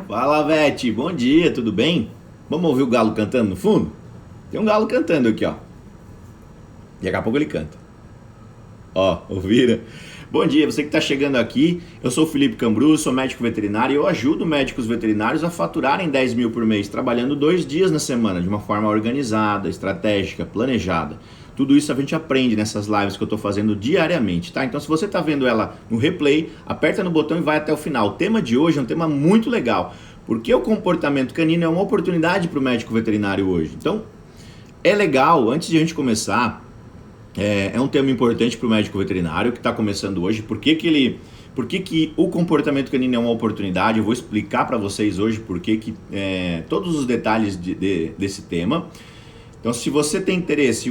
Fala, Vete, bom dia, tudo bem? Vamos ouvir o galo cantando no fundo? Tem um galo cantando aqui, ó. Daqui a pouco ele canta. Ó, ouviram? Bom dia, você que está chegando aqui. Eu sou o Felipe Cambru, sou médico veterinário e eu ajudo médicos veterinários a faturarem 10 mil por mês, trabalhando 2 dias na semana, de uma forma organizada, estratégica, planejada. Tudo isso a gente aprende nessas lives que eu estou fazendo diariamente, tá? Então se você está vendo ela no replay, aperta no botão e vai até o final. O tema de hoje é um tema muito legal, porque o comportamento canino é uma oportunidade para o médico veterinário hoje. Então, é legal, antes de a gente começar, é um tema importante para o médico veterinário que está começando hoje. Por que o comportamento canino é uma oportunidade? Eu vou explicar para vocês hoje todos os detalhes desse tema. Então, se você tem interesse,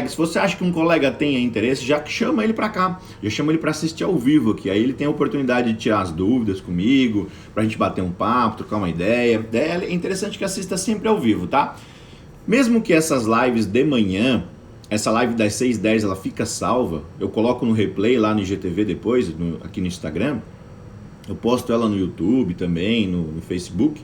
se você acha que um colega tenha interesse, já chama ele para cá, já chama ele para assistir ao vivo aqui. Aí ele tem a oportunidade de tirar as dúvidas comigo, para a gente bater um papo, trocar uma ideia. É interessante que assista sempre ao vivo, tá? Mesmo que essas lives de manhã, essa live das 6h10 ela fica salva, eu coloco no replay lá no IGTV depois, aqui no Instagram, eu posto ela no YouTube também, no Facebook.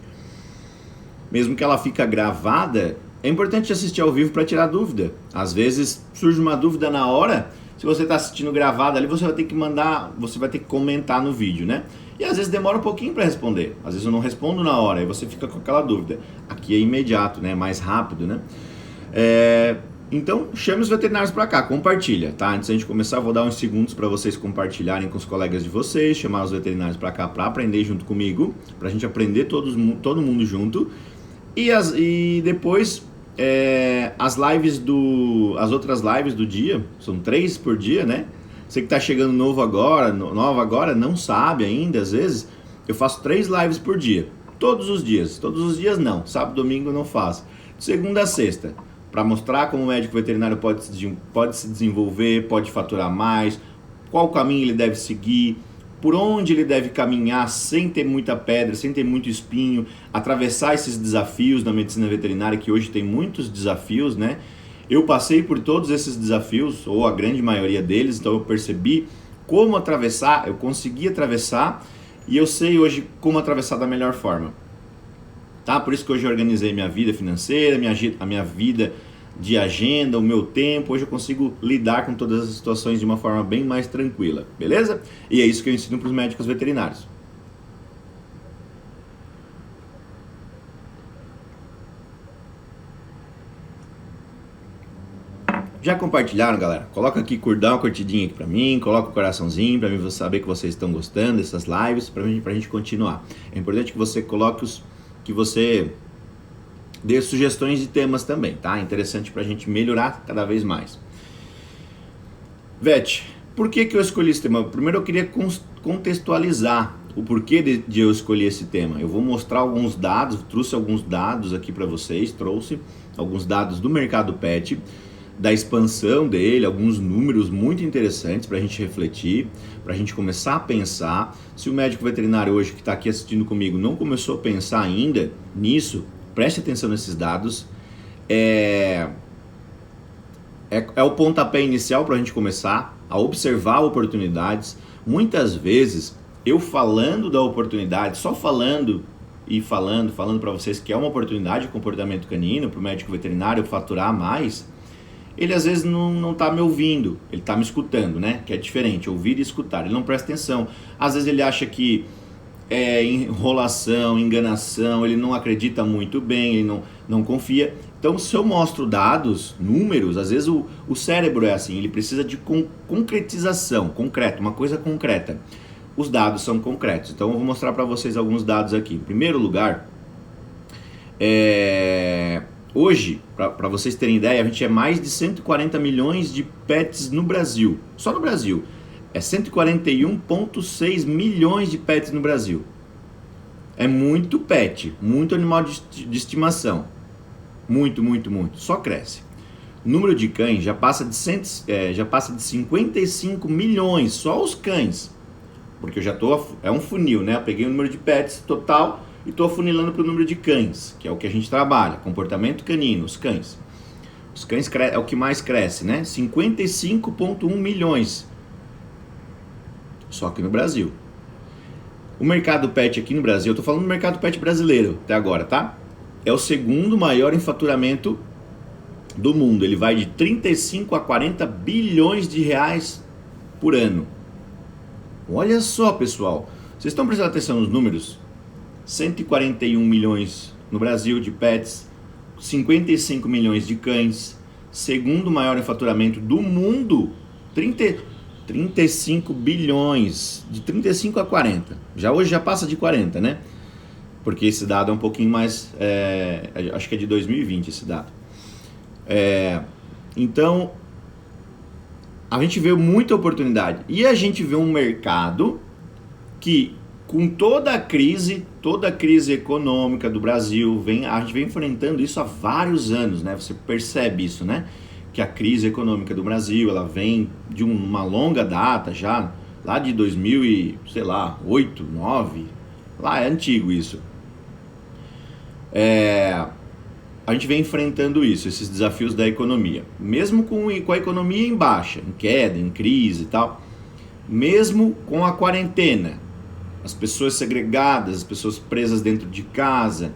Mesmo que ela fica gravada, é importante assistir ao vivo para tirar dúvida. Às vezes surge uma dúvida na hora, se você está assistindo gravado ali, você vai ter que comentar no vídeo, né? E às vezes demora um pouquinho para responder, às vezes eu não respondo na hora, aí você fica com aquela dúvida. Aqui é imediato, né? Mais rápido, né? Então, chame os veterinários para cá, compartilha, tá? Antes da gente começar, eu vou dar uns segundos para vocês compartilharem com os colegas de vocês, chamar os veterinários para cá para aprender junto comigo, para a gente aprender todo mundo junto. E depois, as outras lives do dia, são 3 por dia, né? Você que está chegando nova agora, não sabe ainda, às vezes, eu faço 3 lives por dia, todos os dias não, sábado e domingo eu não faço, de segunda a sexta, para mostrar como o médico veterinário pode se desenvolver, pode faturar mais, qual caminho ele deve seguir, por onde ele deve caminhar sem ter muita pedra, sem ter muito espinho, atravessar esses desafios na medicina veterinária, que hoje tem muitos desafios, né? Eu passei por todos esses desafios, ou a grande maioria deles, então eu percebi como atravessar, eu consegui atravessar e eu sei hoje como atravessar da melhor forma. Tá? Por isso que hoje eu organizei minha vida financeira, a minha vida de agenda, o meu tempo. Hoje eu consigo lidar com todas as situações de uma forma bem mais tranquila, beleza? E é isso que eu ensino para os médicos veterinários. Já compartilharam, galera? Coloca aqui, dá uma curtidinha aqui pra mim, coloca o coraçãozinho pra mim saber que vocês estão gostando dessas lives, pra gente continuar. É importante que você que você dê sugestões de temas também, tá? É interessante pra gente melhorar cada vez mais. Vete, por que eu escolhi esse tema? Primeiro eu queria contextualizar o porquê de eu escolher esse tema. Eu vou mostrar alguns dados, trouxe alguns dados aqui pra vocês, trouxe alguns dados do mercado pet, da expansão dele, alguns números muito interessantes para a gente refletir, para a gente começar a pensar. Se o médico veterinário hoje que está aqui assistindo comigo não começou a pensar ainda nisso, preste atenção nesses dados. É o pontapé inicial para a gente começar a observar oportunidades. Muitas vezes, eu falando da oportunidade, só falando para vocês que é uma oportunidade de comportamento canino para o médico veterinário faturar mais, ele às vezes não está me ouvindo, ele está me escutando, né? Que é diferente, ouvir e escutar. Ele não presta atenção. Às vezes ele acha que é enrolação, enganação, ele não acredita muito bem, ele não confia. Então, se eu mostro dados, números, às vezes o cérebro é assim, ele precisa de concretização, concreto, uma coisa concreta. Os dados são concretos. Então, eu vou mostrar para vocês alguns dados aqui. Em primeiro lugar, hoje, para vocês terem ideia, a gente é mais de 140 milhões de pets no Brasil. Só no Brasil. É 141,6 milhões de pets no Brasil. É muito pet, muito animal de estimação. Muito, muito, muito. Só cresce. O número de cães já passa de 55 milhões, só os cães. Porque é um funil, né? Eu peguei o número de pets total e estou afunilando para o número de cães, que é o que a gente trabalha, comportamento canino, os cães. Os cães é o que mais cresce, né? 55,1 milhões. Só que no Brasil. O mercado pet aqui no Brasil, eu tô falando do mercado pet brasileiro até agora, tá? É o segundo maior em faturamento do mundo. Ele vai de 35 a 40 bilhões de reais por ano. Olha só, pessoal. Vocês estão prestando atenção nos números? 141 milhões no Brasil de pets, 55 milhões de cães, segundo maior em faturamento do mundo, 35 bilhões, de 35 a 40. Hoje já passa de 40, né? Porque esse dado é um pouquinho mais, acho que é de 2020 esse dado. Então, a gente vê muita oportunidade. E a gente vê um mercado que, com toda a crise econômica do Brasil, a gente vem enfrentando isso há vários anos, né? Você percebe isso, né? Que a crise econômica do Brasil, ela vem de uma longa data já, lá de 2008, 2009, lá é antigo isso. A gente vem enfrentando isso, esses desafios da economia. Mesmo com a economia em baixa, em queda, em crise e tal, mesmo com a quarentena, as pessoas segregadas, as pessoas presas dentro de casa,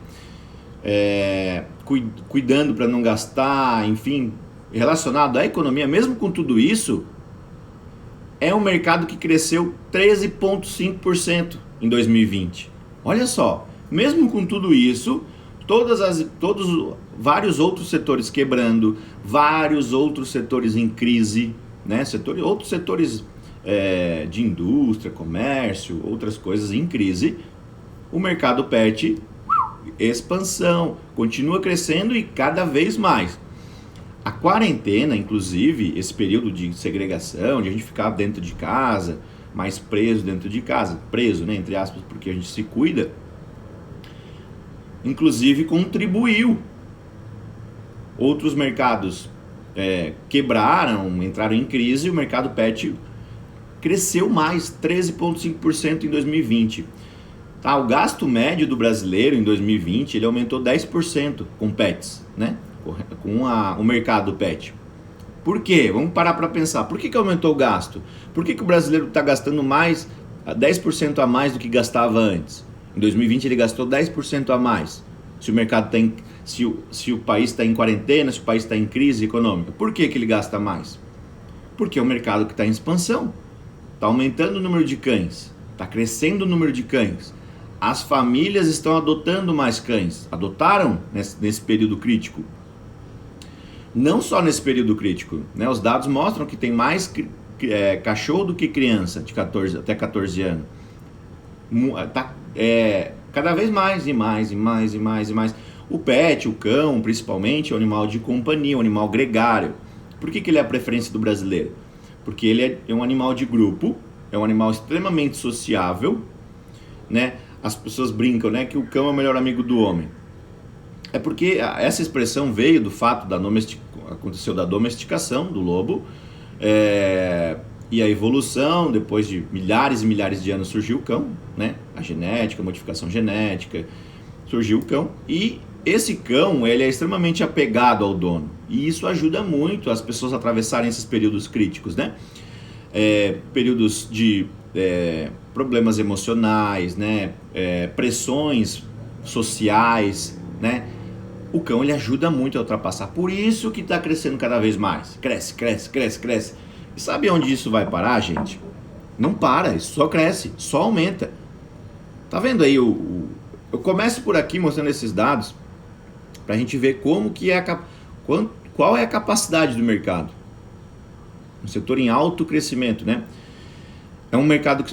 cuidando para não gastar, enfim, relacionado à economia, mesmo com tudo isso, é um mercado que cresceu 13,5% em 2020. Olha só, mesmo com tudo isso, vários outros setores quebrando, vários outros setores em crise, né? Outros setores de indústria, comércio, outras coisas em crise, o mercado pet, expansão, continua crescendo e cada vez mais. A quarentena, inclusive, esse período de segregação, de a gente ficar dentro de casa, mais preso dentro de casa, preso, né, entre aspas, porque a gente se cuida, inclusive contribuiu. Outros mercados quebraram, entraram em crise, e o mercado pet cresceu mais, 13,5% em 2020. Tá, o gasto médio do brasileiro em 2020 ele aumentou 10% com pets, né? Com o mercado pet. Por quê? Vamos parar para pensar. Por que aumentou o gasto? Por que o brasileiro está gastando 10% a mais do que gastava antes? Em 2020 ele gastou 10% a mais. Se o mercado se o país está em quarentena, se o país está em crise econômica. Por que ele gasta mais? Porque é um mercado que está em expansão. Está aumentando o número de cães. Está crescendo o número de cães. As famílias estão adotando mais cães. Adotaram nesse período crítico. Não só nesse período crítico, né? Os dados mostram que tem mais cachorro do que criança de até 14 anos. Cada vez mais e mais e mais e mais e mais. O pet, o cão, principalmente, é um animal de companhia, um animal gregário. Por que ele é a preferência do brasileiro? Porque ele é um animal de grupo, é um animal extremamente sociável, né? As pessoas brincam, né, que o cão é o melhor amigo do homem. É porque essa expressão veio do fato aconteceu da domesticação do lobo, e a evolução, depois de milhares e milhares de anos surgiu o cão, né? A genética, a modificação genética, surgiu o cão, e esse cão ele é extremamente apegado ao dono, e isso ajuda muito as pessoas a atravessarem esses períodos críticos, né? Períodos de problemas emocionais, né? Pressões sociais, né? O cão ele ajuda muito a ultrapassar, por isso que está crescendo cada vez mais, cresce. E sabe onde isso vai parar, gente? Não para, isso só cresce, só aumenta. Tá vendo aí? Eu começo por aqui mostrando esses dados para a gente ver como que qual é a capacidade do mercado. Um setor em alto crescimento, né? É um mercado que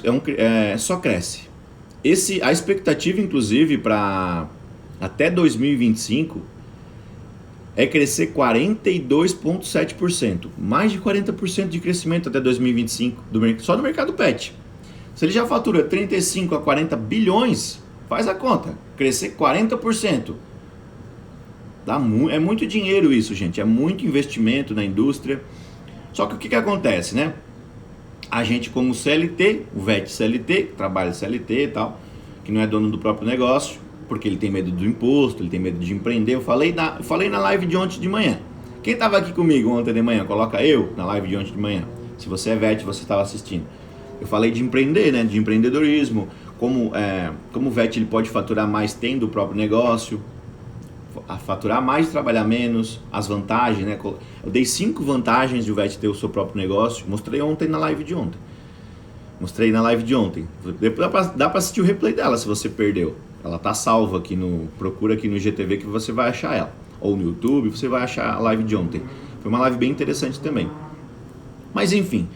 só cresce. A expectativa, inclusive, para até 2025 é crescer 42,7%. Mais de 40% de crescimento até 2025 só do mercado pet. Se ele já fatura 35 a 40 bilhões, faz a conta. Crescer 40%. É muito dinheiro isso, gente. É muito investimento na indústria. Só que o que acontece, né? A gente como CLT, o VET CLT, trabalha CLT e tal, que não é dono do próprio negócio, porque ele tem medo do imposto, ele tem medo de empreender. Eu falei na live de ontem de manhã. Quem estava aqui comigo ontem de manhã? Coloca eu na live de ontem de manhã. Se você é VET, você estava assistindo. Eu falei de empreender, né? De empreendedorismo, como o VET ele pode faturar mais tendo o próprio negócio, a faturar mais e trabalhar menos, as vantagens, né? Eu dei 5 vantagens de o VET ter o seu próprio negócio, mostrei ontem na live de ontem. Dá pra assistir o replay dela se você perdeu. Ela tá salva aqui procura aqui no IGTV que você vai achar ela. Ou no YouTube, você vai achar a live de ontem. Foi uma live bem interessante também. Mas enfim,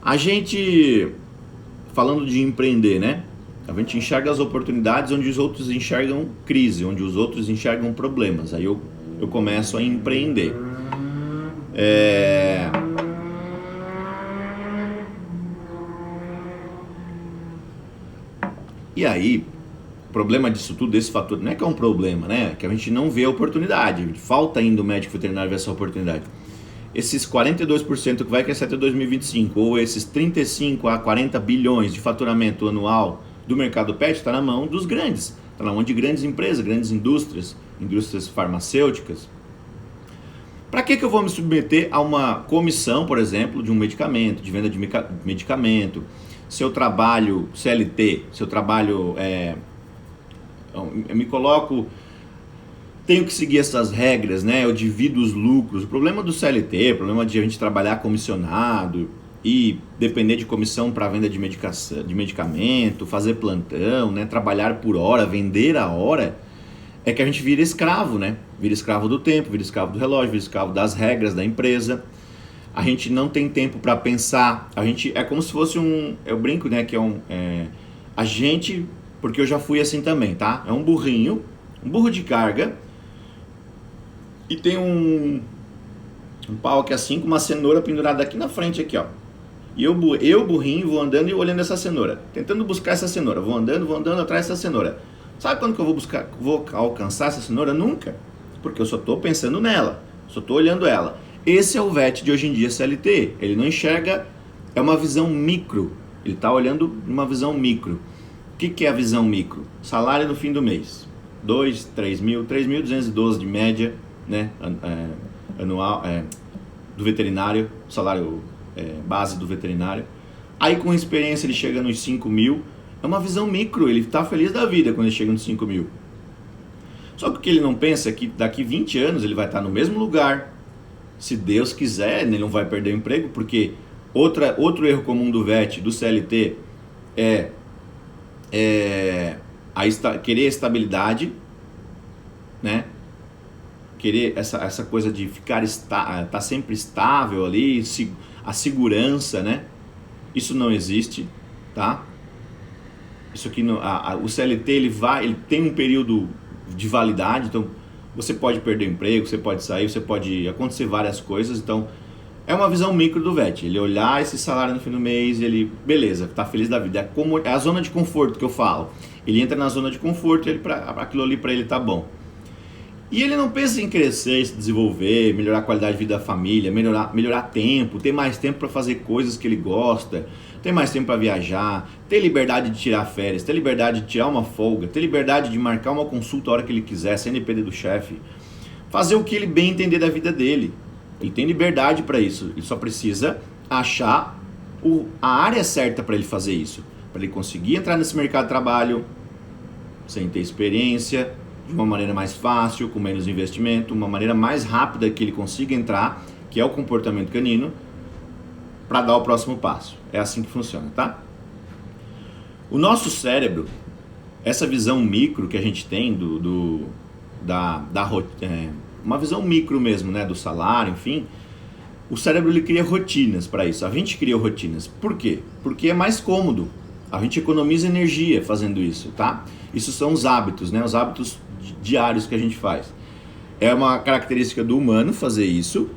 a gente, falando de empreender, né? A gente enxerga as oportunidades onde os outros enxergam crise, onde os outros enxergam problemas. Aí eu começo a empreender. E aí, o problema disso tudo, desse fator, não é que é um problema, né? Que a gente não vê a oportunidade. Falta ainda o médico veterinário ver essa oportunidade. Esses 42% que vai crescer até 2025, ou esses 35 a 40 bilhões de faturamento anual do mercado pet, está na mão dos grandes. Está na mão de grandes empresas, grandes indústrias farmacêuticas. Para que eu vou me submeter a uma comissão, por exemplo, de um medicamento, de venda de medicamento? Se eu trabalho CLT, se eu trabalho... eu me coloco... Tenho que seguir essas regras, né? Eu divido os lucros. O problema do CLT, o problema de a gente trabalhar comissionado e depender de comissão para venda de medicamento, fazer plantão, né? Trabalhar por hora, vender a hora, é que a gente vira escravo, né? Vira escravo do tempo, vira escravo do relógio, vira escravo das regras da empresa. A gente não tem tempo para pensar. A gente é como se fosse eu brinco, né? Que a gente, porque eu já fui assim também, tá? É um burro de carga. E tem um pau aqui assim, com uma cenoura pendurada aqui na frente, aqui, ó. E eu burrinho, vou andando e olhando essa cenoura. Tentando buscar essa cenoura. Vou andando atrás dessa cenoura. Sabe quando que eu vou alcançar essa cenoura? Nunca. Porque eu só estou pensando nela. Só estou olhando ela. Esse é o VET de hoje em dia, CLT. Ele não enxerga, é uma visão micro. Ele está olhando uma visão micro. O que é a visão micro? Salário no fim do mês. 3.212 de média, né, anual, do veterinário, salário base do veterinário. Aí com experiência ele chega nos 5 mil. É uma visão micro, ele está feliz da vida quando ele chega nos 5 mil. Só que o que ele não pensa é que daqui 20 anos ele vai estar no mesmo lugar. Se Deus quiser, ele não vai perder o emprego, porque outro erro comum do VET, do CLT, querer estabilidade, né? Querer essa coisa de ficar tá sempre estável ali, a segurança, né? Isso não existe, tá? Isso aqui o CLT ele tem um período de validade, então você pode perder o emprego, você pode sair, pode acontecer várias coisas, então é uma visão micro do VET. Ele olhar esse salário no fim do mês, ele, beleza, tá feliz da vida. É a zona de conforto que eu falo. Ele entra na zona de conforto, aquilo ali para ele tá bom. E ele não pensa em crescer, se desenvolver, melhorar a qualidade de vida da família, melhorar tempo, ter mais tempo para fazer coisas que ele gosta, ter mais tempo para viajar, ter liberdade de tirar férias, ter liberdade de tirar uma folga, ter liberdade de marcar uma consulta a hora que ele quiser, sem depender do chefe. Fazer o que ele bem entender da vida dele. Ele tem liberdade para isso, ele só precisa achar a área certa para ele fazer isso. Para ele conseguir entrar nesse mercado de trabalho sem ter experiência, de uma maneira mais fácil, com menos investimento, uma maneira mais rápida que ele consiga entrar, que é o comportamento canino, para dar o próximo passo. É assim que funciona, tá? O nosso cérebro, essa visão micro que a gente tem uma visão micro mesmo, né, do salário, enfim, o cérebro ele cria rotinas para isso. A gente cria rotinas. Por quê? Porque é mais cômodo. A gente economiza energia fazendo isso, tá? Isso são os hábitos, né? Os hábitos diários que a gente faz. É uma característica do humano fazer isso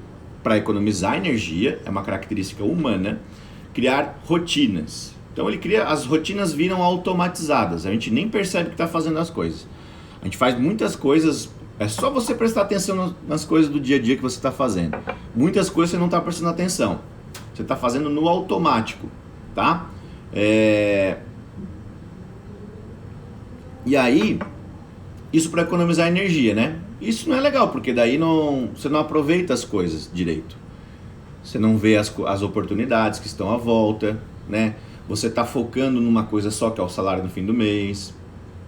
para economizar energia, é uma característica humana criar rotinas. Então as rotinas viram automatizadas, a gente nem percebe que está fazendo as coisas. A gente faz muitas coisas, é só você prestar atenção nas coisas do dia a dia que você está fazendo. Muitas coisas você não está prestando atenção, você está fazendo no automático, tá? E aí, isso para economizar energia, né? Isso não é legal, porque daí você não aproveita as coisas direito. Você não vê as oportunidades que estão à volta, né? você está focando numa coisa só, que é o salário no fim do mês,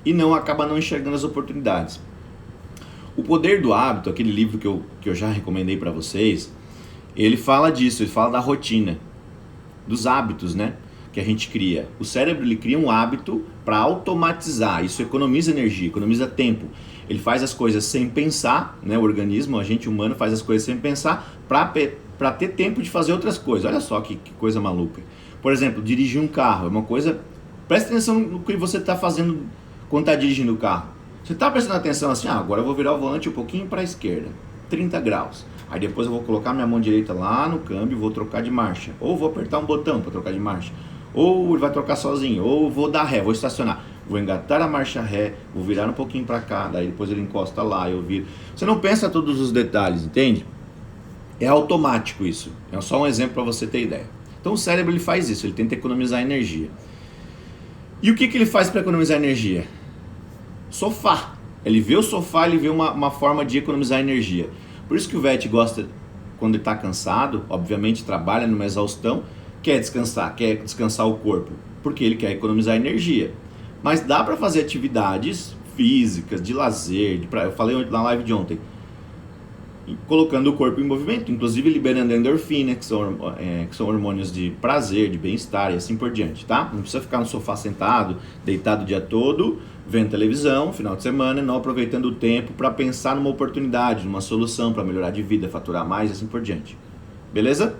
e acaba não enxergando as oportunidades. O Poder do Hábito, aquele livro que eu já recomendei para vocês, ele fala disso, ele fala da rotina, dos hábitos, né, que a gente cria. O cérebro, ele cria um hábito para automatizar, isso economiza energia, economiza tempo. Ele faz as coisas sem pensar, né, o organismo, a gente humano faz as coisas sem pensar para ter tempo de fazer outras coisas. Olha só que coisa maluca. Por exemplo, dirigir um carro é uma coisa... Presta atenção no que você está fazendo quando está dirigindo o carro. Você está prestando atenção assim, agora eu vou virar o volante um pouquinho para a esquerda, 30 graus. Aí depois eu vou colocar minha mão direita lá no câmbio e vou trocar de marcha. Ou vou apertar um botão para trocar de marcha. Ou ele vai trocar sozinho. Ou vou dar ré, vou estacionar. Vou engatar a marcha ré, vou virar um pouquinho para cá, daí depois ele encosta lá, eu viro. Você não pensa todos os detalhes, entende? É automático isso. É só um exemplo para você ter ideia. Então o cérebro, ele faz isso, ele tenta economizar energia. E o que ele faz para economizar energia? Sofá. Ele vê o sofá, ele vê uma forma de economizar energia. Por isso que o VET gosta, quando ele está cansado, obviamente trabalha numa exaustão, quer descansar o corpo, porque ele quer economizar energia. Mas dá para fazer atividades físicas, de lazer, eu falei na live de ontem, colocando o corpo em movimento, inclusive liberando endorfina, que são hormônios de prazer, de bem-estar e assim por diante, tá? Não precisa ficar no sofá sentado, deitado o dia todo, vendo televisão, final de semana, não aproveitando o tempo para pensar numa oportunidade, numa solução para melhorar de vida, faturar mais e assim por diante. Beleza?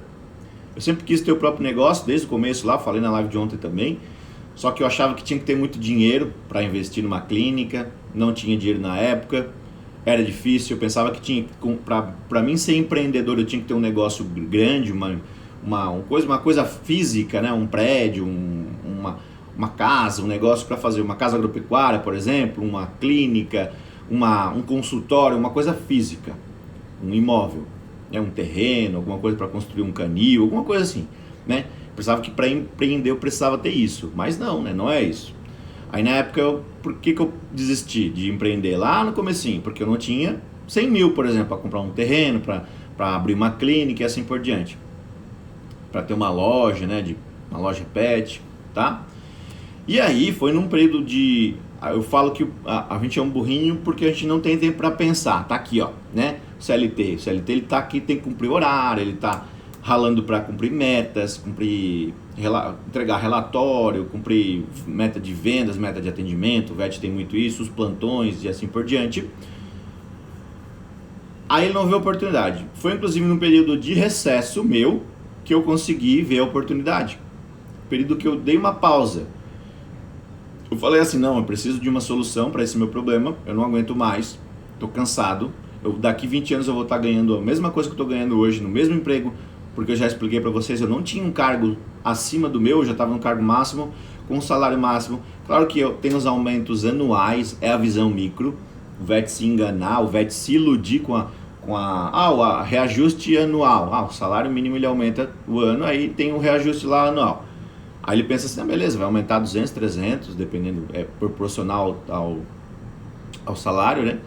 Eu sempre quis ter o próprio negócio, desde o começo lá, falei na live de ontem também, só que eu achava que tinha que ter muito dinheiro para investir numa clínica, não tinha dinheiro na época, era difícil, eu pensava que tinha, para mim ser empreendedor eu tinha que ter um negócio grande, uma coisa física, né? Um prédio, uma casa, um negócio para fazer, uma casa agropecuária, por exemplo, uma clínica, um consultório, uma coisa física, um imóvel, né? Um terreno, alguma coisa para construir um canil, alguma coisa assim, né? Pensava que para empreender eu precisava ter isso, mas não, né? Não é isso. Aí na época, por que eu desisti de empreender lá no comecinho? Porque eu não tinha 100 mil, por exemplo, para comprar um terreno, para abrir uma clínica e assim por diante. Para ter uma loja, né? Uma loja pet, tá? E aí foi num período de... Eu falo que a gente é um burrinho porque a gente não tem tempo para pensar. Tá aqui, ó, né? O CLT ele tá aqui, tem que cumprir horário, ele tá ralando para cumprir metas, entregar relatório, cumprir meta de vendas, meta de atendimento, o VET tem muito isso, os plantões e assim por diante. Aí ele não vê oportunidade. Foi inclusive num período de recesso meu que eu consegui ver a oportunidade. Período que eu dei uma pausa. Eu falei assim, não, eu preciso de uma solução para esse meu problema, eu não aguento mais, estou cansado. Daqui 20 anos eu vou estar ganhando a mesma coisa que eu estou ganhando hoje, no mesmo emprego, porque eu já expliquei para vocês, eu não tinha um cargo acima do meu, eu já estava no cargo máximo, com um salário máximo. Claro que eu tenho os aumentos anuais, é a visão micro, o VET se enganar, o VET se iludir com a reajuste anual. O salário mínimo ele aumenta o ano, aí tem um reajuste lá anual. Aí ele pensa assim, beleza, vai aumentar 200, 300, dependendo, é proporcional ao salário, né?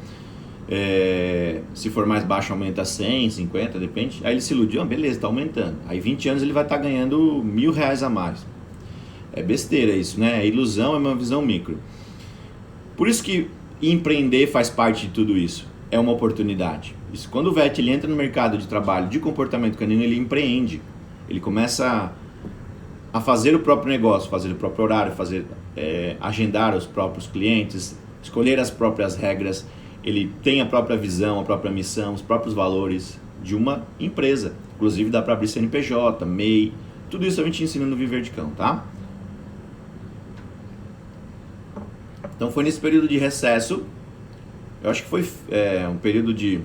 Se for mais baixo aumenta 100, 50, depende. Aí ele se iludiu, beleza, está aumentando. Aí 20 anos ele vai estar ganhando R$1.000 a mais. É besteira isso, né? É ilusão, é uma visão micro. Por isso que empreender faz parte de tudo isso. É uma oportunidade. Isso, quando o VET ele entra no mercado de trabalho de comportamento canino, ele empreende. Ele começa a fazer o próprio negócio, fazer o próprio horário, agendar os próprios clientes, escolher as próprias regras. Ele tem a própria visão, a própria missão, os próprios valores de uma empresa. Inclusive dá para abrir CNPJ, MEI, tudo isso a gente ensina no Viver de Cão, tá? Então foi nesse período de recesso, eu acho que foi um período de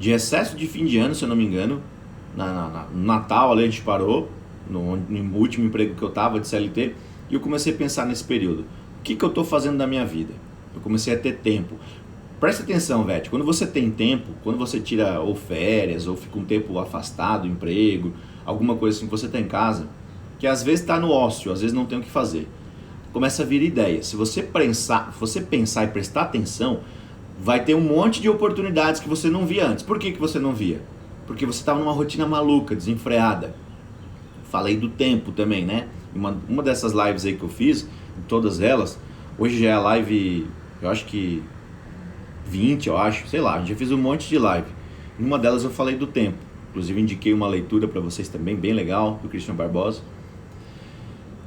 recesso de fim de ano, se eu não me engano, no Natal ali a gente parou, no último emprego que eu estava de CLT, e eu comecei a pensar nesse período, o que eu estou fazendo da minha vida? Eu comecei a ter tempo. Presta atenção, VET, quando você tem tempo, quando você tira ou férias, ou fica um tempo afastado do emprego, alguma coisa assim que você está em casa, que às vezes está no ócio, às vezes não tem o que fazer, começa a vir ideia. Se você pensar e prestar atenção, vai ter um monte de oportunidades que você não via antes. Por que você não via? Porque você estava numa rotina maluca, desenfreada. Falei do tempo também, né? Uma dessas lives aí que eu fiz, em todas elas, hoje já é a live, eu acho que 20, eu acho, sei lá, já fiz um monte de live. Em uma delas eu falei do tempo, inclusive indiquei uma leitura para vocês também, bem legal, do Christian Barbosa.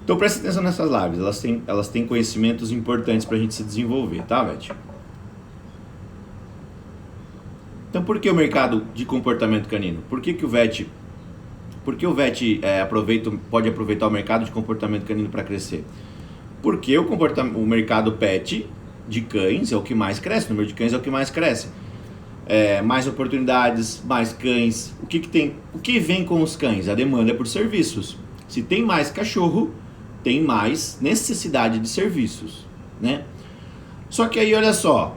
Então presta atenção nessas lives, elas têm conhecimentos importantes para a gente se desenvolver, tá, Vete? Então por que o mercado de comportamento canino? Por que o VET pode aproveitar o mercado de comportamento canino para crescer? Porque o mercado pet de cães é o que mais cresce, o número de cães é o que mais cresce. Mais oportunidades, mais cães. O que vem com os cães? A demanda por serviços. Se tem mais cachorro, tem mais necessidade de serviços, né? Só que aí, olha só,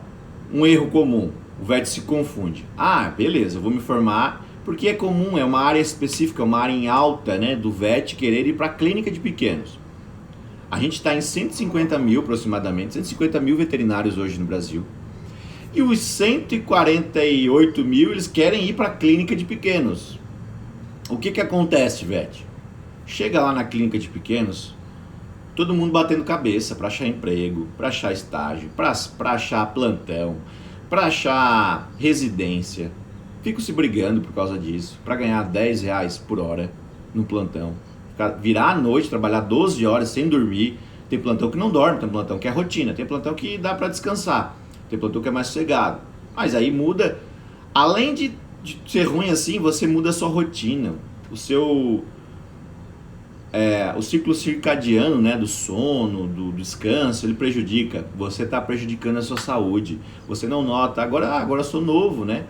um erro comum. O VET se confunde. Ah, beleza, eu vou me formar, porque é comum, é uma área específica, uma área em alta, né, do VET querer ir para a clínica de pequenos. A gente está em 150 mil aproximadamente, 150 mil veterinários hoje no Brasil. E os 148 mil, eles querem ir para a clínica de pequenos. O que acontece, VET? Chega lá na clínica de pequenos, todo mundo batendo cabeça para achar emprego, para achar estágio, para achar plantão, para achar residência. Fico se brigando por causa disso, para ganhar 10 reais por hora no plantão. Virar à noite, trabalhar 12 horas sem dormir. Tem plantão que não dorme, tem plantão que é rotina, tem plantão que dá para descansar, tem plantão que é mais sossegado. Mas aí muda, além de ser ruim assim, você muda a sua rotina, o ciclo circadiano, né, do sono, do descanso, ele prejudica. Você está prejudicando a sua saúde. Você não nota. Agora eu sou novo, né?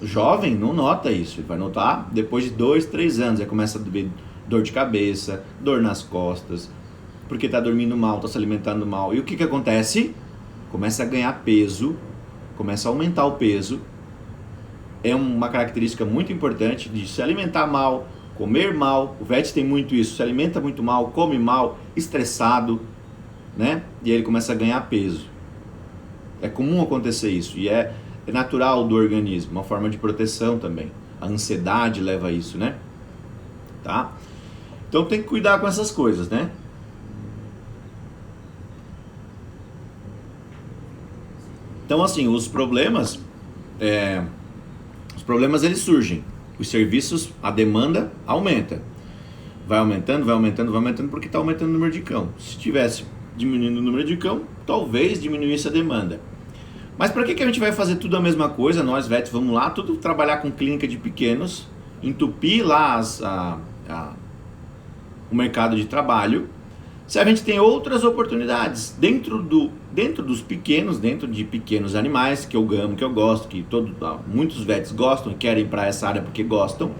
O jovem não nota isso. Ele vai notar depois de 2, 3 anos. Aí começa a ter dor de cabeça, dor nas costas, porque está dormindo mal, está se alimentando mal. E o que acontece? Começa a ganhar peso, começa a aumentar o peso. É uma característica muito importante de se alimentar mal, comer mal. O VET tem muito isso, se alimenta muito mal, come mal, estressado, né? E aí ele começa a ganhar peso. É comum acontecer isso e é natural do organismo, uma forma de proteção também. A ansiedade leva a isso, né? Tá? Então tem que cuidar com essas coisas, né? Então assim, os problemas eles surgem. Os serviços, a demanda aumenta. Vai aumentando porque está aumentando o número de cão. Se estivesse diminuindo o número de cão, talvez diminuísse a demanda. Mas para que a gente vai fazer tudo a mesma coisa? Nós, VETs, vamos lá, tudo trabalhar com clínica de pequenos, entupir lá o mercado de trabalho, se a gente tem outras oportunidades dentro dos pequenos, dentro de pequenos animais, que eu amo, que eu gosto, que muitos VETs gostam e querem ir para essa área porque gostam,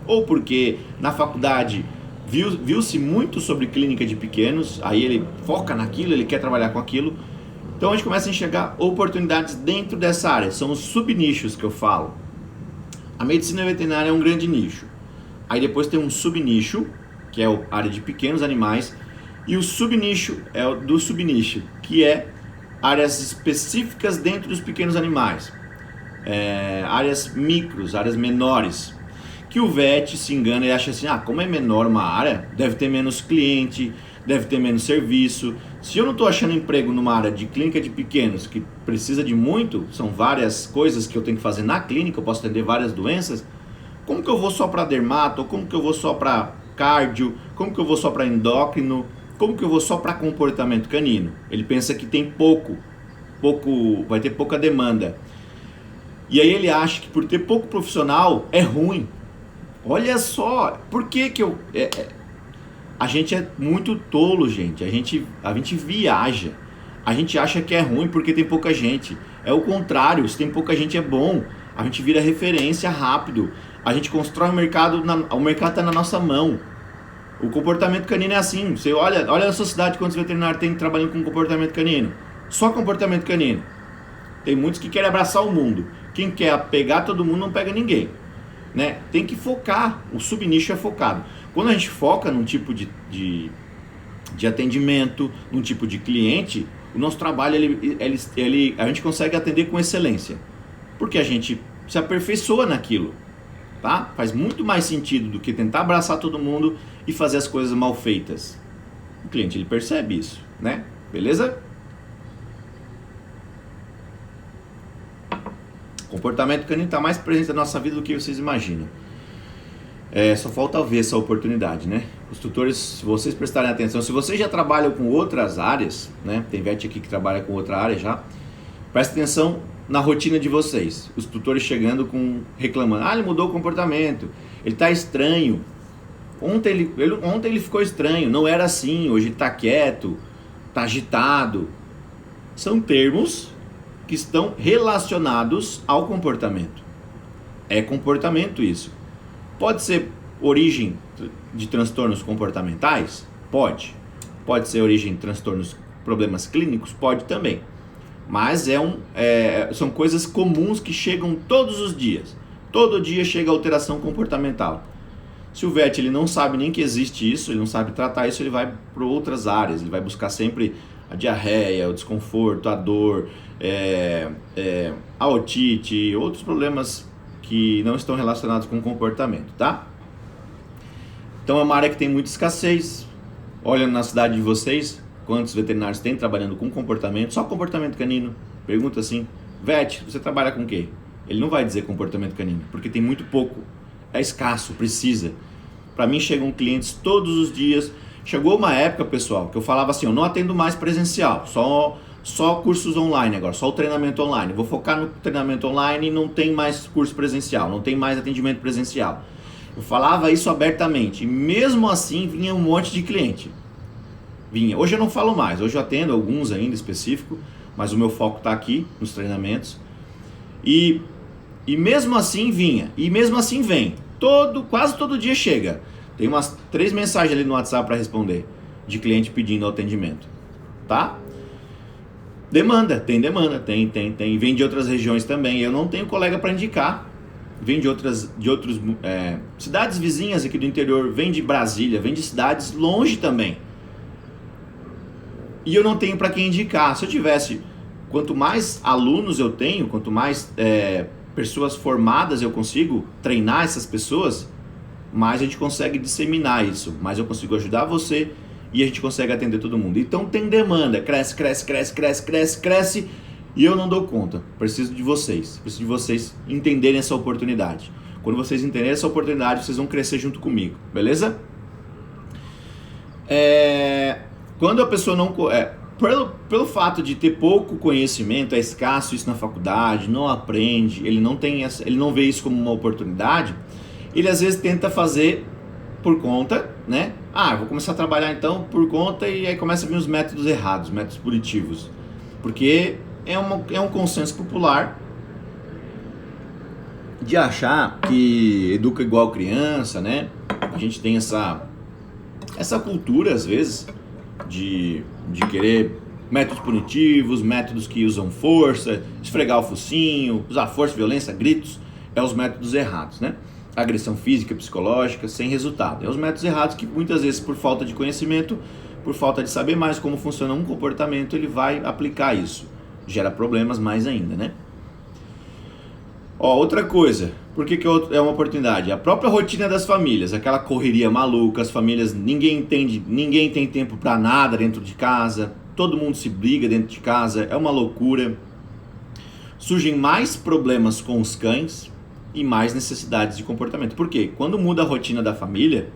ou porque na faculdade viu-se muito sobre clínica de pequenos, aí ele foca naquilo, ele quer trabalhar com aquilo. Então a gente começa a enxergar oportunidades dentro dessa área, são os subnichos que eu falo. A medicina veterinária é um grande nicho. Aí depois tem um subnicho, que é a área de pequenos animais, e o subnicho é o do subnicho, que é áreas específicas dentro dos pequenos animais. Áreas micros, áreas menores, que o VET se engana e acha assim, como é menor uma área, deve ter menos cliente, deve ter menos serviço. Se eu não estou achando emprego numa área de clínica de pequenos, que precisa de muito, são várias coisas que eu tenho que fazer na clínica, eu posso atender várias doenças, como que eu vou só para dermato, como que eu vou só para cardio, como que eu vou só para endócrino, como que eu vou só para comportamento canino? Ele pensa que tem vai ter pouca demanda. E aí ele acha que por ter pouco profissional é ruim. Olha só, por que a gente é muito tolo, gente. A gente viaja. A gente acha que é ruim porque tem pouca gente. É o contrário, se tem pouca gente é bom. A gente vira referência rápido. A gente constrói o mercado está na nossa mão. O comportamento canino é assim. Você olha na sua cidade quantos veterinários tem trabalhando com comportamento canino. Só comportamento canino. Tem muitos que querem abraçar o mundo. Quem quer pegar todo mundo não pega ninguém, né? Tem que focar. O subnicho é focado. Quando a gente foca num tipo de atendimento, num tipo de cliente, o nosso trabalho a gente consegue atender com excelência. Porque a gente se aperfeiçoa naquilo. Tá? Faz muito mais sentido do que tentar abraçar todo mundo e fazer as coisas mal feitas. O cliente ele percebe isso, né? Beleza? O comportamento canino está mais presente na nossa vida do que vocês imaginam. Só falta ver essa oportunidade, né? Os tutores, se vocês prestarem atenção, se vocês já trabalham com outras áreas, né? Tem vet aqui que trabalha com outra área já. Presta atenção na rotina de vocês. Os tutores chegando reclamando. Ele mudou o comportamento. Ele está estranho. Ontem ele ficou estranho. Não era assim. Hoje ele está quieto. Está agitado. São termos que estão relacionados ao comportamento. É comportamento isso. Pode ser origem de transtornos comportamentais? Pode. Pode ser origem de transtornos, problemas clínicos? Pode também. Mas são coisas comuns que chegam todos os dias. Todo dia chega alteração comportamental. Se o VET ele não sabe nem que existe isso, ele não sabe tratar isso, ele vai para outras áreas. Ele vai buscar sempre a diarreia, o desconforto, a dor, a otite, outros problemas que não estão relacionados com o comportamento, tá? Então é uma área que tem muita escassez. Olhando na cidade de vocês, quantos veterinários tem trabalhando com comportamento, só comportamento canino. Pergunta assim, Vet, você trabalha com o quê? Ele não vai dizer comportamento canino, porque tem muito pouco. É escasso, precisa. Para mim chegam clientes todos os dias. Chegou uma época, pessoal, que eu falava assim, eu não atendo mais presencial, só cursos online agora, só o treinamento online. Vou focar no treinamento online e não tem mais curso presencial, não tem mais atendimento presencial. Eu falava isso abertamente e mesmo assim vinha um monte de cliente. Vinha. Hoje eu não falo mais, hoje eu atendo alguns ainda específico, mas o meu foco está aqui nos treinamentos. E mesmo assim vinha, e mesmo assim vem. Quase todo dia chega. Tem umas 3 mensagens ali no WhatsApp para responder de cliente pedindo atendimento, tá? Tem demanda, tem. Vem de outras regiões também. Eu não tenho colega para indicar. Vem de outras cidades vizinhas aqui do interior, vem de Brasília, vem de cidades longe também. E eu não tenho para quem indicar. Se eu tivesse, quanto mais alunos eu tenho, quanto mais pessoas formadas eu consigo treinar essas pessoas, mais a gente consegue disseminar isso, mais eu consigo ajudar você e a gente consegue atender todo mundo. Então tem demanda, cresce, e eu não dou conta. Preciso de vocês entenderem essa oportunidade. Quando vocês entenderem essa oportunidade, vocês vão crescer junto comigo, beleza? Quando a pessoa não... pelo fato de ter pouco conhecimento, é escasso isso na faculdade, não aprende, ele não vê isso como uma oportunidade, ele às vezes tenta fazer por conta, né? Vou começar a trabalhar então por conta, e aí começa a vir os métodos errados, métodos punitivos. Porque é um consenso popular de achar que educa igual criança, né? A gente tem essa cultura, às vezes, de querer métodos punitivos, métodos que usam força, esfregar o focinho, usar força, violência, gritos, os métodos errados, né? Agressão física, psicológica, sem resultado. Os métodos errados que muitas vezes por falta de conhecimento, por falta de saber mais como funciona um comportamento, ele vai aplicar isso. Gera problemas mais ainda, né? Outra coisa, por que é uma oportunidade? A própria rotina das famílias, aquela correria maluca, as famílias, ninguém tem tempo para nada dentro de casa, todo mundo se briga dentro de casa, é uma loucura. Surgem mais problemas com os cães e mais necessidades de comportamento. Por quê? Quando muda a rotina da família,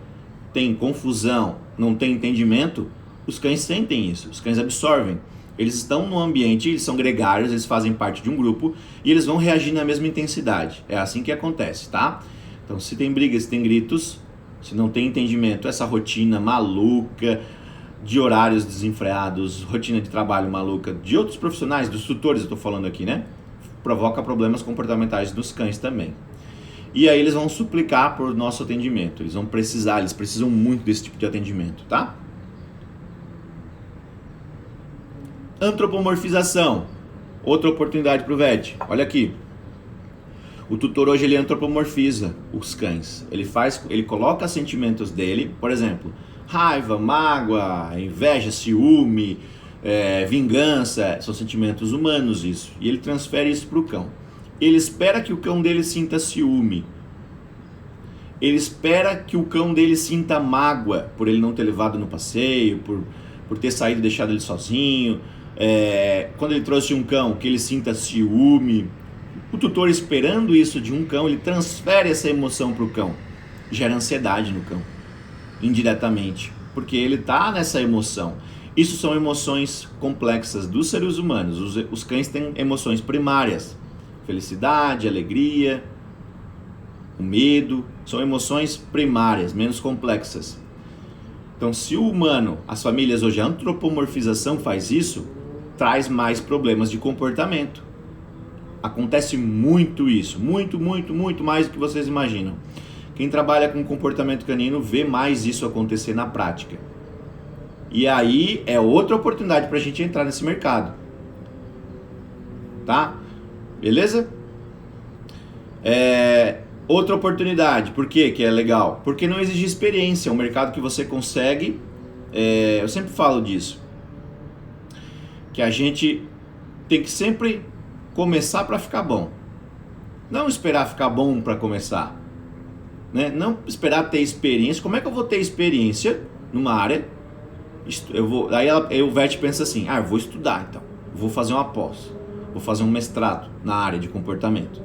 tem confusão, não tem entendimento, os cães sentem isso, os cães absorvem. Eles estão no ambiente, eles são gregários, eles fazem parte de um grupo e eles vão reagir na mesma intensidade. É assim que acontece, tá? Então, se tem brigas, se tem gritos, se não tem entendimento, essa rotina maluca de horários desenfreados, rotina de trabalho maluca de outros profissionais, dos tutores eu tô falando aqui, né? Provoca problemas comportamentais dos cães também. E aí eles vão suplicar por nosso atendimento. Eles precisam muito desse tipo de atendimento, tá? Antropomorfização. Outra oportunidade para o VET. Olha aqui. O tutor hoje ele antropomorfiza os cães. Ele coloca sentimentos dele, por exemplo, raiva, mágoa, inveja, ciúme, vingança, são sentimentos humanos isso. E ele transfere isso para o cão. Ele espera que o cão dele sinta ciúme. Ele espera que o cão dele sinta mágoa por ele não ter levado no passeio, por ter saído e deixado ele sozinho. Quando ele trouxe um cão, que ele sinta ciúme. O tutor, esperando isso de um cão, ele transfere essa emoção para o cão. Gera ansiedade no cão, indiretamente, porque ele está nessa emoção. Isso são emoções complexas dos seres humanos. Os cães têm emoções primárias: felicidade, alegria, o medo. São emoções primárias, menos complexas. Então, se o humano, as famílias hoje, a antropomorfização faz isso, traz mais problemas de comportamento. Acontece muito isso, muito mais do que vocês imaginam. Quem trabalha com comportamento canino vê mais isso acontecer na prática. E aí é outra oportunidade para a gente entrar nesse mercado. Tá? Beleza? Outra oportunidade. Por quê que é legal? Porque não exige experiência. É um mercado que você consegue... eu sempre falo disso. Que a gente tem que sempre começar para ficar bom. Não esperar ficar bom para começar. Né? Não esperar ter experiência. Como é que eu vou ter experiência numa área? Aí o VET pensa assim: eu vou estudar então. Vou fazer uma pós. Vou fazer um mestrado na área de comportamento.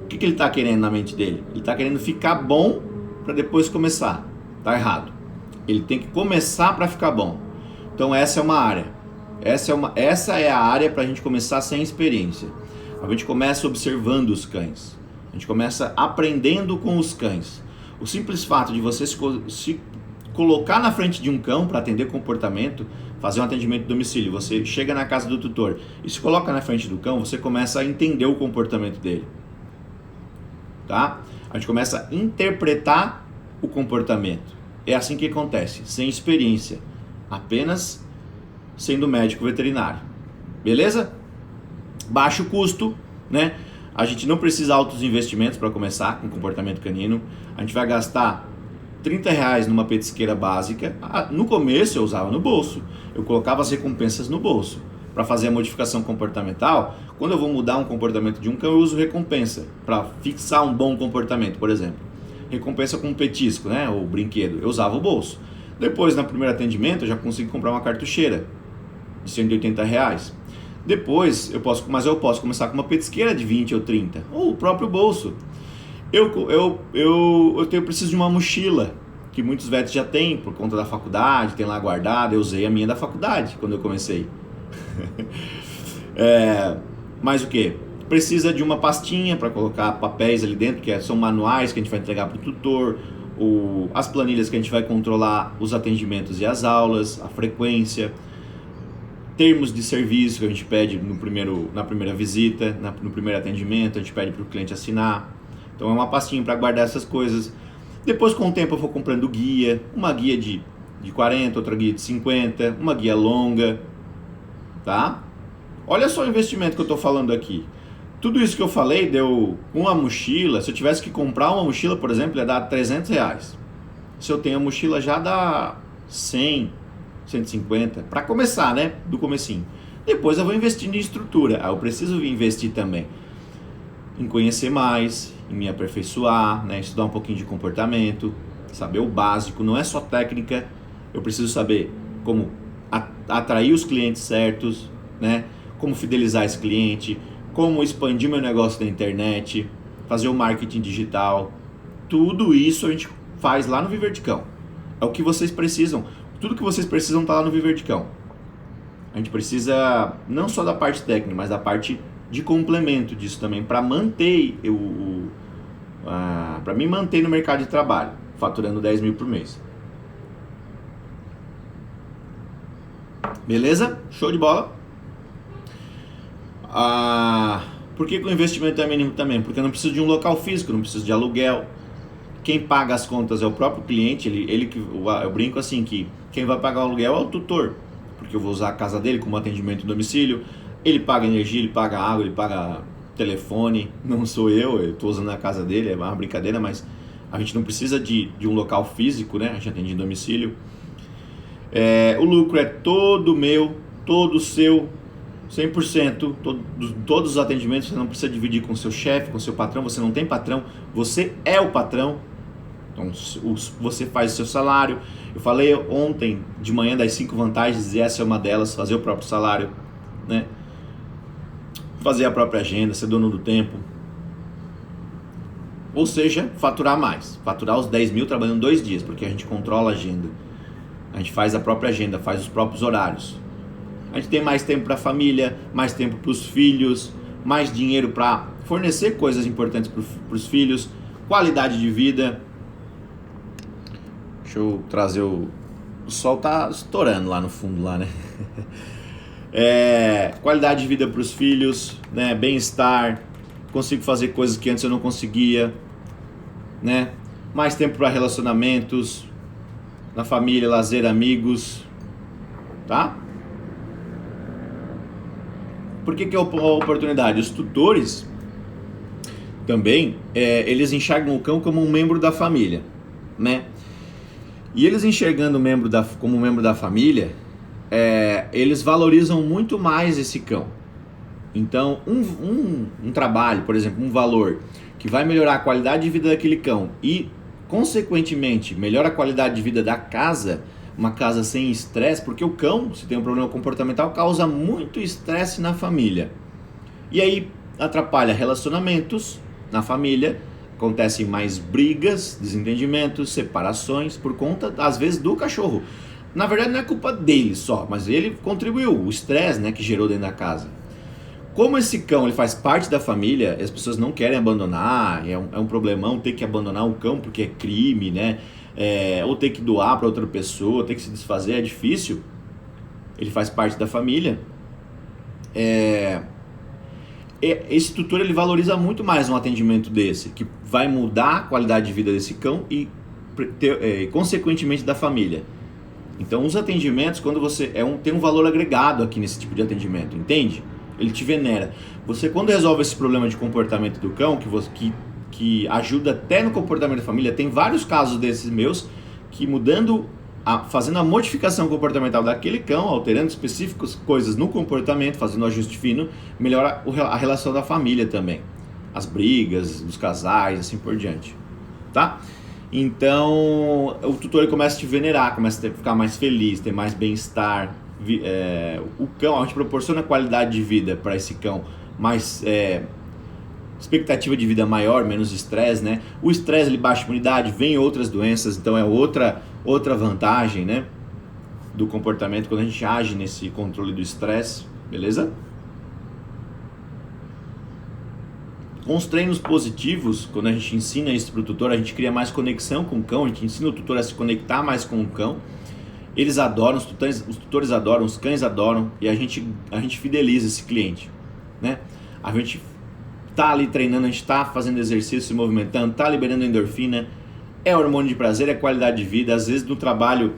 O que ele está querendo na mente dele? Ele está querendo ficar bom para depois começar. Tá errado. Ele tem que começar para ficar bom. Então essa é uma área. Essa é a área para a gente começar sem experiência. A gente começa observando os cães. A gente começa aprendendo com os cães. O simples fato de você se colocar na frente de um cão para atender comportamento, fazer um atendimento de domicílio, você chega na casa do tutor e se coloca na frente do cão, você começa a entender o comportamento dele. Tá? A gente começa a interpretar o comportamento. É assim que acontece, sem experiência, apenas sendo médico veterinário. Beleza? Baixo custo, né? A gente não precisa altos investimentos para começar com comportamento canino. A gente vai gastar R$30 numa petisqueira básica. No começo eu usava no bolso. Eu colocava as recompensas no bolso. Para fazer a modificação comportamental, quando eu vou mudar um comportamento de um cão, eu uso recompensa. Para fixar um bom comportamento, por exemplo. Recompensa com um petisco, né? Ou brinquedo. Eu usava o bolso. Depois, no primeiro atendimento, eu já consegui comprar uma cartucheira de R$180. Depois, eu posso começar com uma petisqueira de 20 ou 30, ou o próprio bolso. Eu preciso de uma mochila, que muitos vets já têm, por conta da faculdade, tem lá guardada. Eu usei a minha da faculdade, quando eu comecei. Mas o que? Precisa de uma pastinha para colocar papéis ali dentro, que são manuais que a gente vai entregar para o tutor, as planilhas que a gente vai controlar os atendimentos e as aulas, a frequência, termos de serviço que a gente pede na primeira visita, no primeiro atendimento, a gente pede para o cliente assinar. Então é uma pastinha para guardar essas coisas. Depois, com o tempo, eu vou comprando guia, uma guia de 40, outra guia de 50, uma guia longa, tá? Olha só o investimento que eu estou falando aqui. Tudo isso que eu falei deu uma mochila. Se eu tivesse que comprar uma mochila, por exemplo, ia dar R$300. Se eu tenho a mochila, já dá 100, 150, para começar, né? Do comecinho. Depois eu vou investindo em estrutura. Eu preciso investir também em conhecer mais, em me aperfeiçoar, né? Estudar um pouquinho de comportamento, saber o básico. Não é só técnica. Eu preciso saber como atrair os clientes certos, né? Como fidelizar esse cliente, como expandir meu negócio na internet, fazer o marketing digital. Tudo isso a gente faz lá no Viverdicão. É o que vocês precisam. Tudo que vocês precisam está lá no Viverdicão. A gente precisa não só da parte técnica, mas da parte de complemento disso também, para manter para me manter no mercado de trabalho, faturando 10 mil por mês. Beleza? Show de bola? Por que o investimento é mínimo também? Porque eu não preciso de um local físico, não preciso de aluguel. Quem paga as contas é o próprio cliente. Eu brinco assim que quem vai pagar o aluguel é o tutor, porque eu vou usar a casa dele como atendimento em domicílio. Ele paga energia, ele paga água, ele paga telefone. Não sou eu estou usando a casa dele, é uma brincadeira, mas a gente não precisa de um local físico, né? A gente atende em domicílio. O lucro é todo meu, todo seu, 100%, todos os atendimentos. Você não precisa dividir com seu chefe, com seu patrão. Você não tem patrão, você é o patrão. Então, você faz o seu salário. Eu falei ontem de manhã das 5 vantagens, e essa é uma delas, fazer o próprio salário, né? Fazer a própria agenda, ser dono do tempo. Ou seja, faturar mais. Faturar os 10 mil trabalhando 2 dias, porque a gente controla a agenda. A gente faz a própria agenda, faz os próprios horários. A gente tem mais tempo para a família, mais tempo para os filhos, mais dinheiro para fornecer coisas importantes para os filhos, qualidade de vida. Deixa eu trazer o sol tá estourando lá no fundo lá, né? Qualidade de vida para os filhos, né? Bem-estar, consigo fazer coisas que antes eu não conseguia, né? Mais tempo para relacionamentos, na família, lazer, amigos, tá? Por que é a oportunidade? Os tutores também, eles enxergam o cão como um membro da família, né? E eles enxergando como um membro da família, eles valorizam muito mais esse cão. Então, um trabalho, por exemplo, um valor que vai melhorar a qualidade de vida daquele cão e, consequentemente, melhora a qualidade de vida da casa, uma casa sem estresse, porque o cão, se tem um problema comportamental, causa muito estresse na família. E aí atrapalha relacionamentos na família, acontecem mais brigas, desentendimentos, separações, por conta, às vezes, do cachorro. Na verdade, não é culpa dele só, mas ele contribuiu, o estresse, né, que gerou dentro da casa. Como esse cão ele faz parte da família, as pessoas não querem abandonar, é um problemão ter que abandonar o cão porque é crime, né? Ou ter que doar para outra pessoa, ter que se desfazer, é difícil. Ele faz parte da família. Esse tutor ele valoriza muito mais um atendimento desse, que vai mudar a qualidade de vida desse cão e consequentemente da família. Então os atendimentos, quando você tem um valor agregado aqui nesse tipo de atendimento, entende? Ele te venera. Você, quando resolve esse problema de comportamento do cão, que ajuda até no comportamento da família, tem vários casos desses meus, que fazendo a modificação comportamental daquele cão, alterando específicas coisas no comportamento, fazendo um ajuste fino, melhora a relação da família também. As brigas, dos casais, assim por diante. Tá? Então, o tutor ele começa a te venerar, começa a ficar mais feliz, ter mais bem-estar. O cão, a gente proporciona qualidade de vida para esse cão, mais expectativa de vida maior, menos estresse, né? O estresse ele baixa a imunidade, vem outras doenças, então é outra vantagem, né, do comportamento quando a gente age nesse controle do estresse, beleza? Com os treinos positivos, quando a gente ensina isso para o tutor, a gente cria mais conexão com o cão, a gente ensina o tutor a se conectar mais com o cão. Eles adoram, os tutores adoram, os cães adoram, e a gente fideliza esse cliente, né? A gente tá ali treinando, a gente tá fazendo exercício, se movimentando, tá liberando endorfina, é hormônio de prazer, é qualidade de vida. Às vezes no trabalho,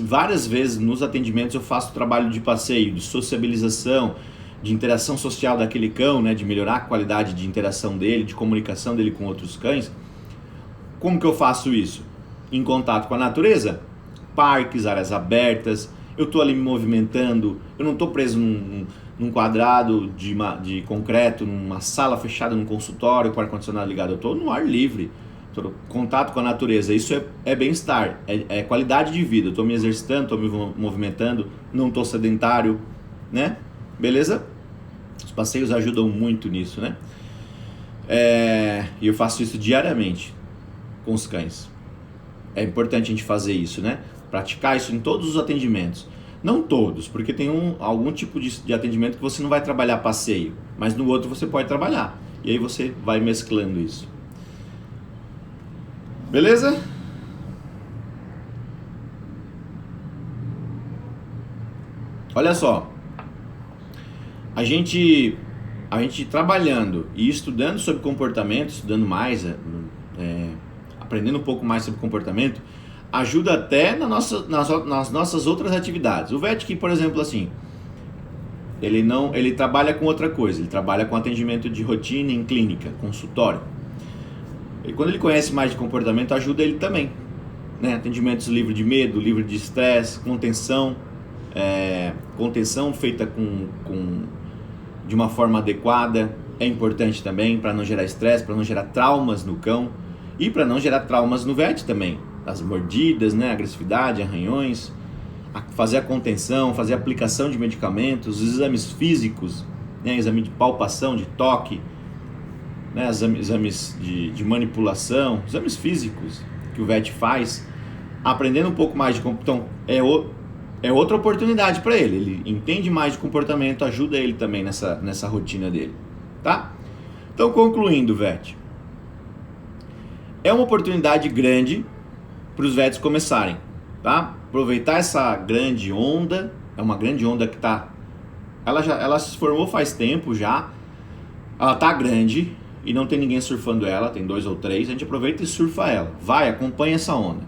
várias vezes nos atendimentos eu faço trabalho de passeio, de sociabilização, de interação social daquele cão, né? De melhorar a qualidade de interação dele, de comunicação dele com outros cães. Como que eu faço isso? Em contato com a natureza? Parques, áreas abertas, eu estou ali me movimentando, eu não estou preso num quadrado de concreto, numa sala fechada, num consultório com ar-condicionado ligado, eu estou no ar livre, estou em contato com a natureza. Isso é bem-estar, é qualidade de vida. Eu estou me exercitando, estou me movimentando, não estou sedentário, né? Beleza? Os passeios ajudam muito nisso, né? E eu faço isso diariamente com os cães. É importante a gente fazer isso, né? Praticar isso em todos os atendimentos. Não todos, porque tem algum tipo de atendimento que você não vai trabalhar passeio, mas no outro você pode trabalhar. E aí você vai mesclando isso. Beleza? Olha só. A gente trabalhando e estudando sobre comportamento, estudando mais, aprendendo um pouco mais sobre comportamento, ajuda até nas nossas outras atividades. O VET, por exemplo, assim, ele trabalha com outra coisa, ele trabalha com atendimento de rotina em clínica, consultório. E quando ele conhece mais de comportamento, ajuda ele também, né? Atendimentos livre de medo, livre de estresse, contenção feita de uma forma adequada, é importante também para não gerar estresse, para não gerar traumas no cão. E para não gerar traumas no VET também, as mordidas, né, agressividade, arranhões, fazer a contenção, fazer a aplicação de medicamentos, os exames físicos, né, exame de palpação, de toque, né, exames de manipulação, exames físicos que o VET faz, aprendendo um pouco mais de então é outra oportunidade para ele. Ele entende mais de comportamento, ajuda ele também nessa rotina dele, tá? Então, concluindo, VET, é uma oportunidade grande para os VETs começarem, tá? Aproveitar essa grande onda, é uma grande onda que ela se formou faz tempo já, ela tá grande e não tem ninguém surfando ela, tem 2 ou 3, a gente aproveita e surfa ela, vai, acompanha essa onda,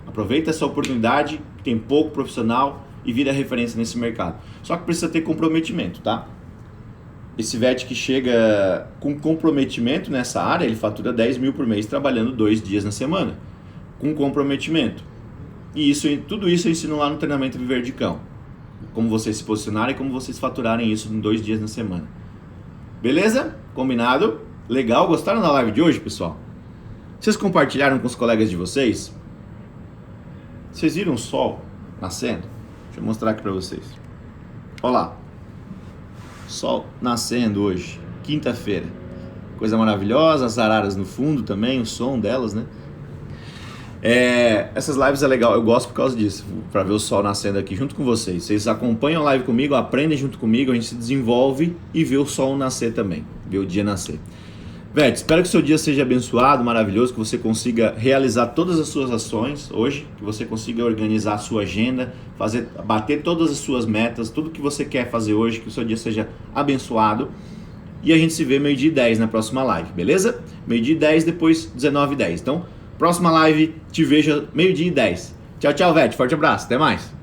aproveita essa oportunidade, tem pouco profissional e vira referência nesse mercado, só que precisa ter comprometimento, tá? Esse VET que chega com comprometimento nessa área, ele fatura 10 mil por mês trabalhando 2 dias na semana, com comprometimento. E tudo isso eu ensino lá no treinamento Viver de Cão. Como vocês se posicionarem e como vocês faturarem isso em 2 dias na semana. Beleza? Combinado? Legal? Gostaram da live de hoje, pessoal? Vocês compartilharam com os colegas de vocês? Vocês viram o sol nascendo? Deixa eu mostrar aqui pra vocês. Olha lá. Sol nascendo hoje, quinta-feira. Coisa maravilhosa, as araras no fundo também, o som delas, né? Essas lives é legal, eu gosto por causa disso, para ver o sol nascendo aqui junto com vocês. Vocês acompanham a live comigo, aprendem junto comigo, a gente se desenvolve e vê o sol nascer também, vê o dia nascer. VET, espero que o seu dia seja abençoado, maravilhoso, que você consiga realizar todas as suas ações hoje, que você consiga organizar a sua agenda, bater todas as suas metas, tudo que você quer fazer hoje, que o seu dia seja abençoado. E a gente se vê 12h10 na próxima live, beleza? 12h10, depois 19h10. Então, próxima live, te vejo 12h10. Tchau, tchau, VET. Forte abraço. Até mais.